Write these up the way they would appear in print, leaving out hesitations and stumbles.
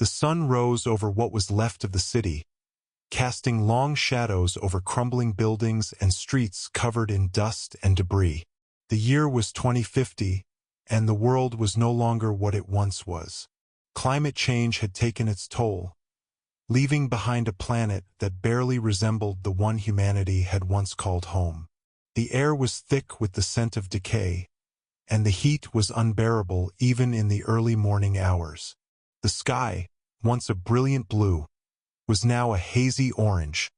The sun rose over what was left of the city, casting long shadows over crumbling buildings and streets covered in dust and debris. The year was 2050, and the world was no longer what it once was. Climate change had taken its toll, leaving behind a planet that barely resembled the one humanity had once called home. The air was thick with the scent of decay, and the heat was unbearable even in the early morning hours. The sky, once a brilliant blue, was now a hazy orange,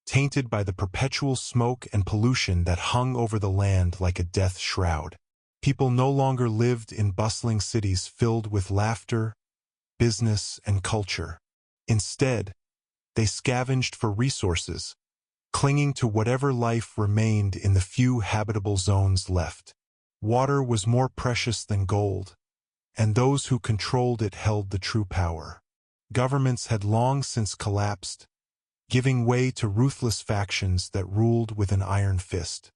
tainted by the perpetual smoke and pollution that hung over the land like a death shroud. People no longer lived in bustling cities filled with laughter, business, and culture. Instead, they scavenged for resources, clinging to whatever life remained in the few habitable zones left. Water was more precious than gold, and those who controlled it held the true power. Governments had long since collapsed, giving way to ruthless factions that ruled with an iron fist.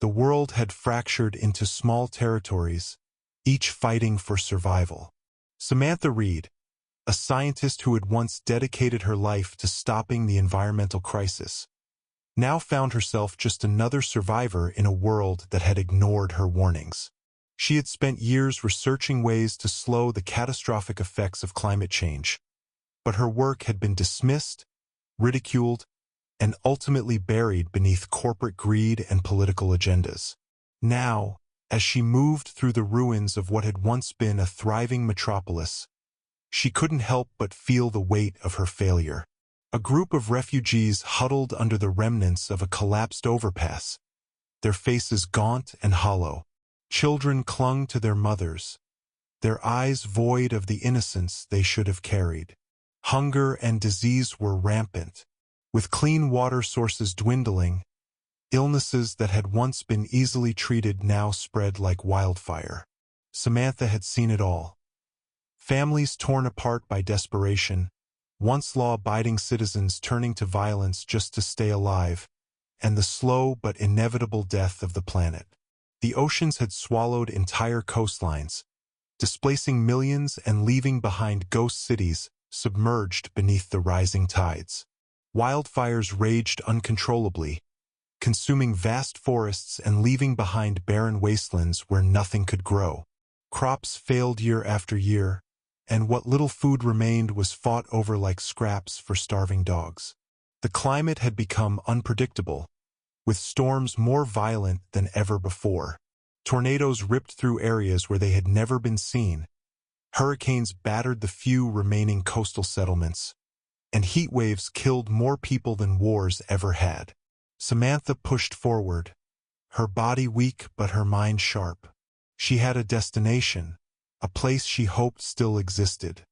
The world had fractured into small territories, each fighting for survival. Samantha Reed, a scientist who had once dedicated her life to stopping the environmental crisis, now found herself just another survivor in a world that had ignored her warnings. She had spent years researching ways to slow the catastrophic effects of climate change, but her work had been dismissed, ridiculed, and ultimately buried beneath corporate greed and political agendas. Now, as she moved through the ruins of what had once been a thriving metropolis, she couldn't help but feel the weight of her failure. A group of refugees huddled under the remnants of a collapsed overpass, their faces gaunt and hollow. Children clung to their mothers, their eyes void of the innocence they should have carried. Hunger and disease were rampant, with clean water sources dwindling. Illnesses that had once been easily treated now spread like wildfire. Samantha had seen it all. Families torn apart by desperation, once law-abiding citizens turning to violence just to stay alive, and the slow but inevitable death of the planet. The oceans had swallowed entire coastlines, displacing millions and leaving behind ghost cities submerged beneath the rising tides. Wildfires raged uncontrollably, consuming vast forests and leaving behind barren wastelands where nothing could grow. Crops failed year after year, and what little food remained was fought over like scraps for starving dogs. The climate had become unpredictable, with storms more violent than ever before. Tornadoes ripped through areas where they had never been seen. Hurricanes battered the few remaining coastal settlements, and heat waves killed more people than wars ever had. Samantha pushed forward, her body weak but her mind sharp. She had a destination, a place she hoped still existed.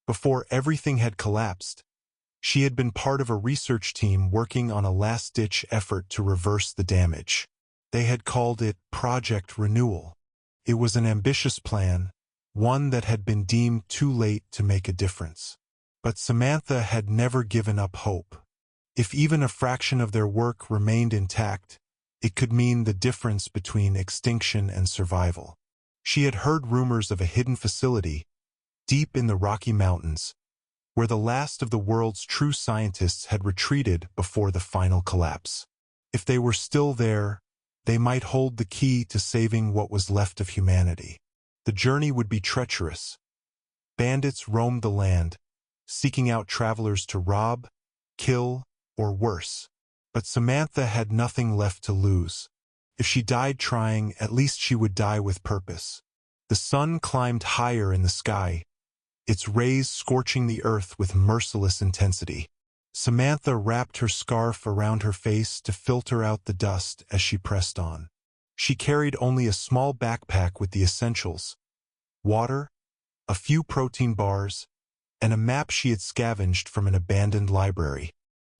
Before everything had collapsed, she had been part of a research team working on a last-ditch effort to reverse the damage. They had called it Project Renewal. It was an ambitious plan, one that had been deemed too late to make a difference. But Samantha had never given up hope. If even a fraction of their work remained intact, it could mean the difference between extinction and survival. She had heard rumors of a hidden facility, deep in the Rocky Mountains, where the last of the world's true scientists had retreated before the final collapse. If they were still there, they might hold the key to saving what was left of humanity. The journey would be treacherous. Bandits roamed the land, seeking out travelers to rob, kill, or worse. But Samantha had nothing left to lose. If she died trying, at least she would die with purpose. The sun climbed higher in the sky, its rays scorching the earth with merciless intensity. Samantha wrapped her scarf around her face to filter out the dust as she pressed on. She carried only a small backpack with the essentials: water, a few protein bars, and a map she had scavenged from an abandoned library.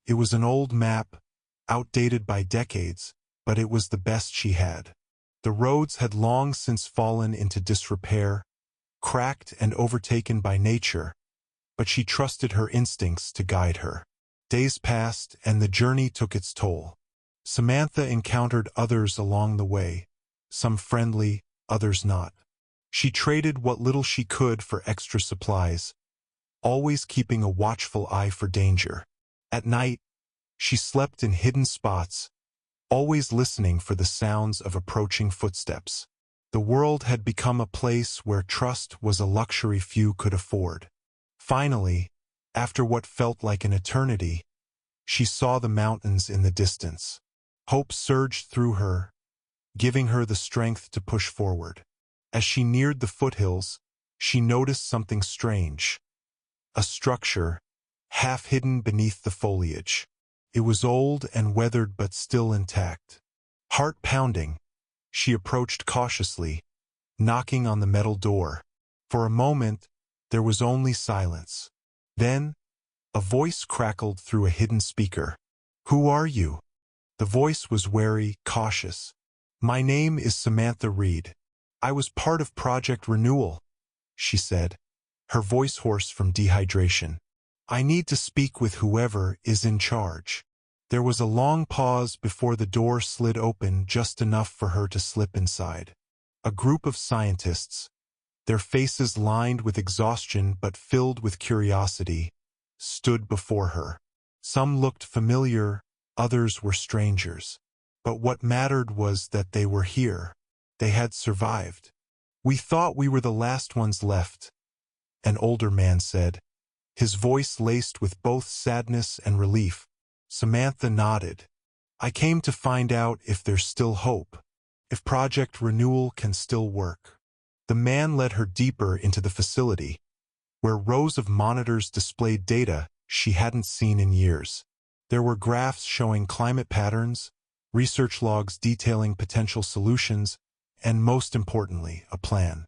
It was an old map, outdated by decades, but it was the best she had. The roads had long since fallen into disrepair, cracked and overtaken by nature, but she trusted her instincts to guide her. Days passed, and the journey took its toll. Samantha encountered others along the way, some friendly, others not. She traded what little she could for extra supplies, always keeping a watchful eye for danger. At night, she slept in hidden spots, always listening for the sounds of approaching footsteps. The world had become a place where trust was a luxury few could afford. Finally, after what felt like an eternity, she saw the mountains in the distance. Hope surged through her, giving her the strength to push forward. As she neared the foothills, she noticed something strange. A structure, half hidden beneath the foliage. It was old and weathered but still intact. Heart pounding, she approached cautiously, knocking on the metal door. For a moment, there was only silence. Then, a voice crackled through a hidden speaker. "Who are you?" The voice was wary, cautious. "My name is Samantha Reed. I was part of Project Renewal," she said, her voice hoarse from dehydration. "I need to speak with whoever is in charge." There was a long pause before the door slid open just enough for her to slip inside. A group of scientists, their faces lined with exhaustion but filled with curiosity, stood before her. Some looked familiar, others were strangers. But what mattered was that they were here. They had survived. "We thought we were the last ones left," an older man said, his voice laced with both sadness and relief. Samantha nodded. "I came to find out if there's still hope, if Project Renewal can still work." The man led her deeper into the facility, where rows of monitors displayed data she hadn't seen in years. There were graphs showing climate patterns, research logs detailing potential solutions, and most importantly, a plan.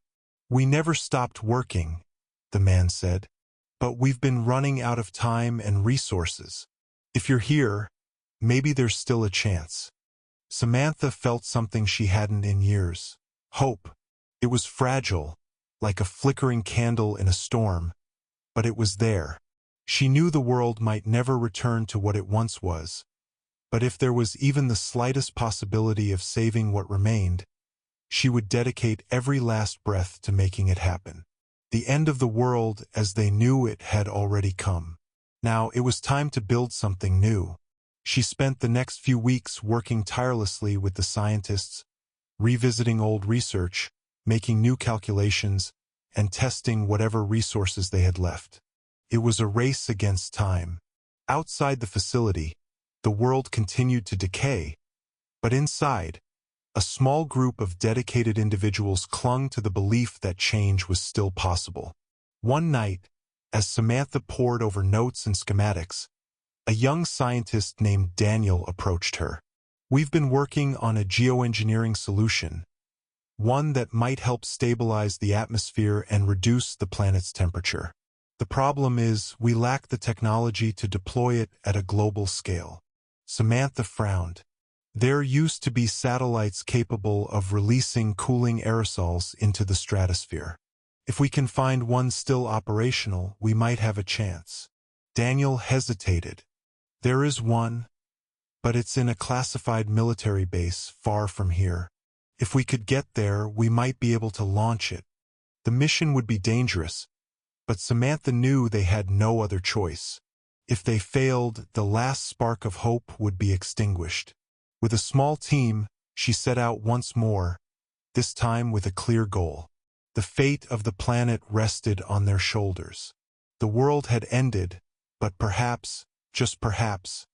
"We never stopped working," the man said, "but we've been running out of time and resources. If you're here, maybe there's still a chance." Samantha felt something she hadn't in years. Hope. It was fragile, like a flickering candle in a storm, but it was there. She knew the world might never return to what it once was, but if there was even the slightest possibility of saving what remained, she would dedicate every last breath to making it happen. The end of the world as they knew it had already come. Now it was time to build something new. She spent the next few weeks working tirelessly with the scientists, revisiting old research, making new calculations, and testing whatever resources they had left. It was a race against time. Outside the facility, the world continued to decay, but inside, a small group of dedicated individuals clung to the belief that change was still possible. One night, as Samantha pored over notes and schematics, a young scientist named Daniel approached her. "We've been working on a geoengineering solution, one that might help stabilize the atmosphere and reduce the planet's temperature. The problem is we lack the technology to deploy it at a global scale." Samantha frowned. "There used to be satellites capable of releasing cooling aerosols into the stratosphere. If we can find one still operational, we might have a chance." Daniel hesitated. "There is one, but it's in a classified military base far from here. If we could get there, we might be able to launch it." The mission would be dangerous, but Samantha knew they had no other choice. If they failed, the last spark of hope would be extinguished. With a small team, she set out once more, this time with a clear goal. The fate of the planet rested on their shoulders. The world had ended, but perhaps, just perhaps,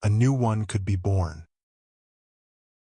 a new one could be born.